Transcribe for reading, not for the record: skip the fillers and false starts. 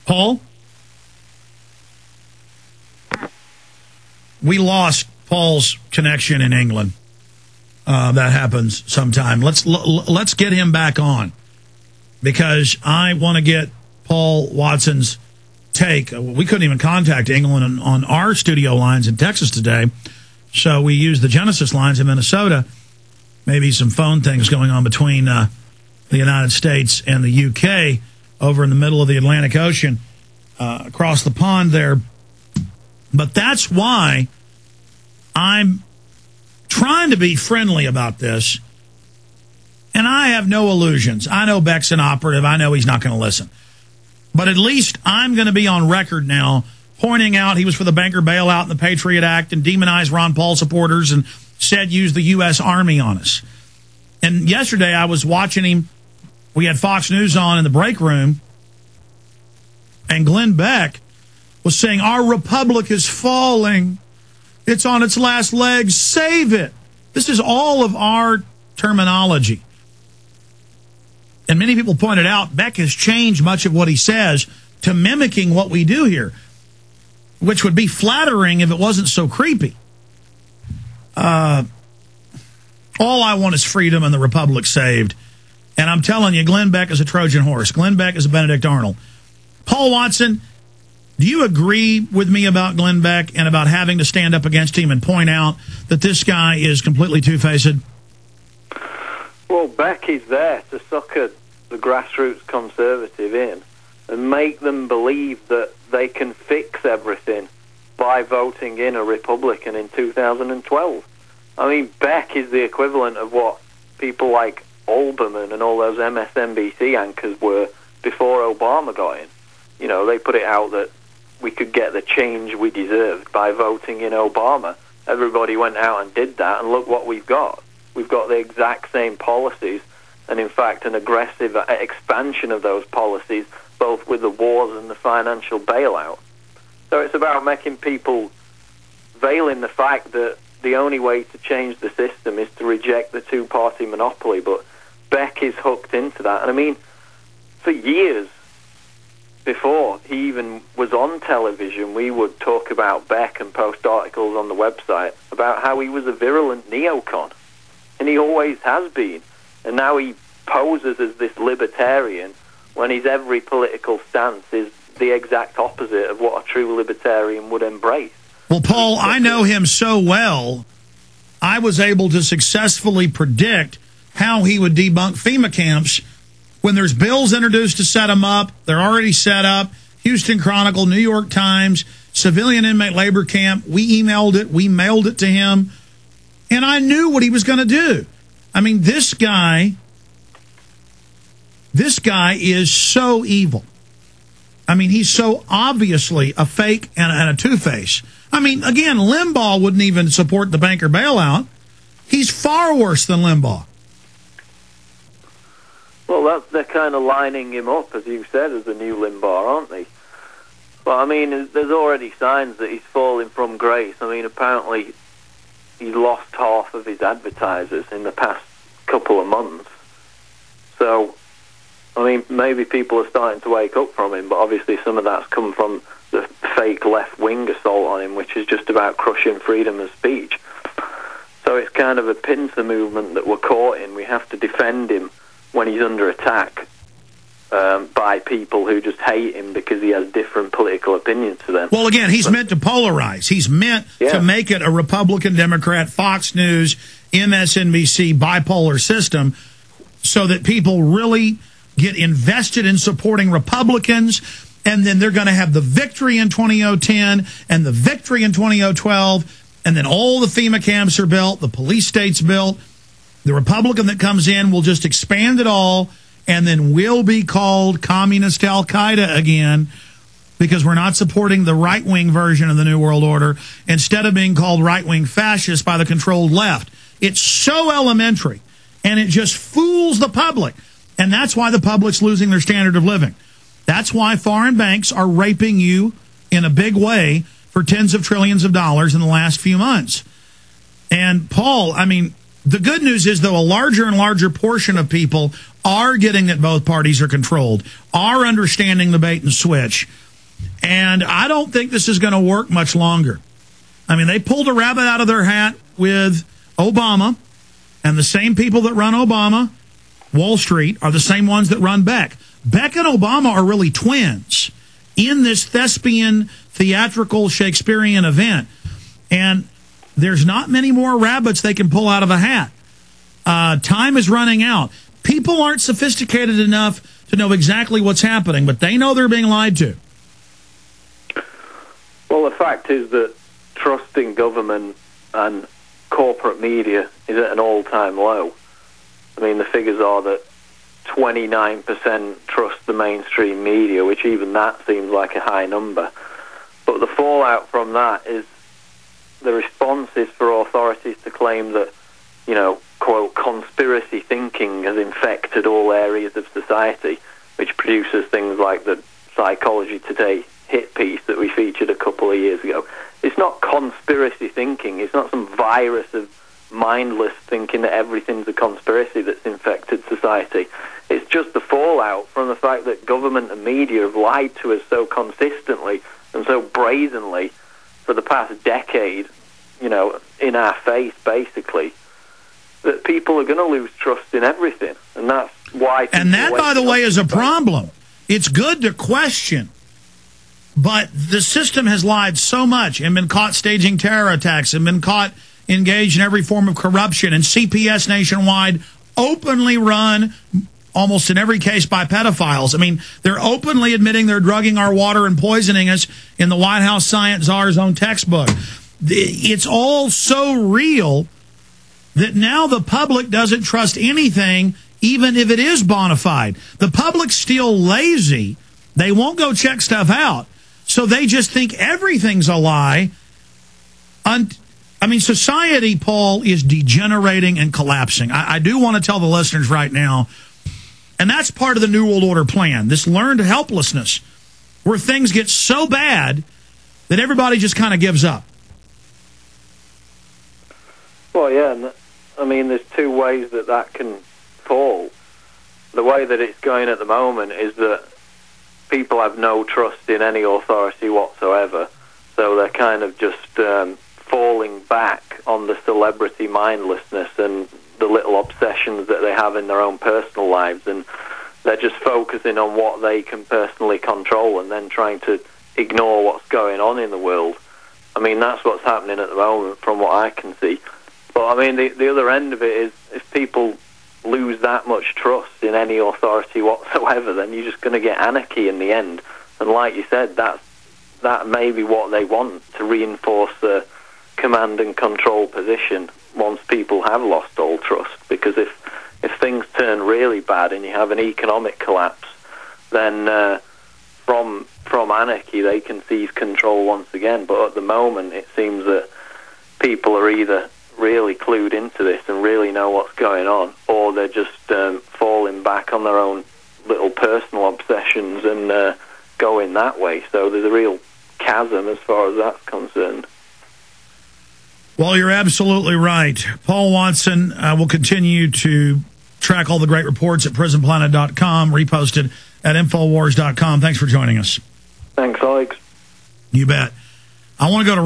Paul? We lost Paul's connection in England. That happens sometime. Let's get him back on, because I want to get Paul Watson's take. We couldn't even contact England on our studio lines in Texas today, so we used the Genesis lines in Minnesota. Maybe some phone things going on between the United States and the UK over in the middle of the Atlantic Ocean, across the pond there. But that's why I'm trying to be friendly about this, and I have no illusions. I know Beck's an operative. I know he's not going to listen. But at least I'm going to be on record now pointing out he was for the banker bailout and the Patriot Act and demonized Ron Paul supporters and said use the U.S. Army on us. And yesterday I was watching him. We had Fox News on in the break room, and Glenn Beck was saying, our republic is falling. It's on its last legs. Save it. This is all of our terminology. And many people pointed out Beck has changed much of what he says to mimicking what we do here, which would be flattering if it wasn't so creepy. All I want is freedom and the republic saved. And I'm telling you, Glenn Beck is a Trojan horse. Glenn Beck is a Benedict Arnold. Paul Watson, do you agree with me about Glenn Beck and about having to stand up against him and point out that this guy is completely two-faced? Well, Beck is there to sucker the grassroots conservative in and make them believe that they can fix everything by voting in a Republican in 2012. I mean, Beck is the equivalent of what people like Olbermann and all those MSNBC anchors were before Obama got in. You know, they put it out that we could get the change we deserved by voting in Obama. Everybody went out and did that, and look what we've got. We've got the exact same policies, and in fact an aggressive expansion of those policies, both with the wars and the financial bailout. So it's about making people veiling the fact that the only way to change the system is to reject the two-party monopoly, but Beck is hooked into that. And I mean, for years before he even was on television, we would talk about Beck and post articles on the website about how he was a virulent neocon. And he always has been. And now he poses as this libertarian when his every political stance is the exact opposite of what a true libertarian would embrace. Well, Paul, I know him so well, I was able to successfully predict how he would debunk FEMA camps. When there's bills introduced to set them up, they're already set up. Houston Chronicle, New York Times, civilian inmate labor camp, we emailed it, we mailed it to him. And I knew what he was going to do. I mean, this guy is so evil. I mean, he's so obviously a fake and a two-face. I mean, again, Limbaugh wouldn't even support the banker bailout. He's far worse than Limbaugh. Well, they're kind of lining him up, as you said, as the new Limbaugh, aren't they? But, I mean, there's already signs that he's falling from grace. I mean, apparently he's lost half of his advertisers in the past couple of months. So, I mean, maybe people are starting to wake up from him, but obviously some of that's come from the fake left-wing assault on him, which is just about crushing freedom of speech. So it's kind of a pincer movement that we're caught in. We have to defend him when he's under attack by people who just hate him because he has different political opinions to them. Well, again, he's meant to polarize. He's meant to make it a Republican, Democrat, Fox News, MSNBC bipolar system so that people really get invested in supporting Republicans, and then they're going to have the victory in 2010 and the victory in 2012, and then all the FEMA camps are built, the police state's built. The Republican that comes in will just expand it all, and then we'll be called communist Al-Qaeda again because we're not supporting the right-wing version of the New World Order instead of being called right-wing fascists by the controlled left. It's so elementary, and it just fools the public. And that's why the public's losing their standard of living. That's why foreign banks are raping you in a big way for tens of trillions of dollars in the last few months. And Paul, I mean, The good news is, though, a larger and larger portion of people are getting that both parties are controlled, are understanding the bait and switch. And I don't think this is going to work much longer. I mean, they pulled a rabbit out of their hat with Obama, and the same people that run Obama, Wall Street, are the same ones that run Beck. Beck and Obama are really twins in this thespian, theatrical, Shakespearean event. And there's not many more rabbits they can pull out of a hat. Time is running out. People aren't sophisticated enough to know exactly what's happening, but they know they're being lied to. Well, the fact is that trust in government and corporate media is at an all-time low. I mean, the figures are that 29% trust the mainstream media, which even that seems like a high number. But the fallout from that is the responses for authorities to claim that, you know, quote, conspiracy thinking has infected all areas of society, which produces things like the Psychology Today hit piece that we featured a couple of years ago. It's not conspiracy thinking. It's not some virus of mindless thinking that everything's a conspiracy that's infected society. It's just the fallout from the fact that government and media have lied to us so consistently and so brazenly for the past decade, you know, in our face, basically, that people are going to lose trust in everything. And that's why... And that, by the way, is a problem. It's good to question, but the system has lied so much and been caught staging terror attacks and been caught engaged in every form of corruption, and CPS nationwide openly run, almost in every case, by pedophiles. I mean, they're openly admitting they're drugging our water and poisoning us in the White House Science Czar's own textbook. It's all so real that now the public doesn't trust anything, even if it is bona fide. The public's still lazy. They won't go check stuff out. So they just think everything's a lie. I mean, society, Paul, is degenerating and collapsing. I do want to tell the listeners right now, and that's part of the New World Order plan, this learned helplessness, where things get so bad that everybody just kind of gives up. Well, yeah, and I mean, there's two ways that can fall. The way that it's going at the moment is that people have no trust in any authority whatsoever, so they're kind of just falling back on the celebrity mindlessness and the little obsessions that they have in their own personal lives, and they're just focusing on what they can personally control and then trying to ignore what's going on in the world. I mean, that's what's happening at the moment from what I can see. But I mean, the other end of it is, if people lose that much trust in any authority whatsoever, then you're just going to get anarchy in the end. And like you said, that may be what they want, to reinforce the command and control position once people have lost all trust. Because if things turn really bad and you have an economic collapse, then from anarchy they can seize control once again. But at the moment it seems that people are either really clued into this and really know what's going on, or they're just falling back on their own little personal obsessions and going that way. So there's a real chasm as far as that's concerned. Well, you're absolutely right. Paul Watson will continue to track all the great reports at prisonplanet.com, reposted at Infowars.com. Thanks for joining us. Thanks, Alex. You bet. I want to go to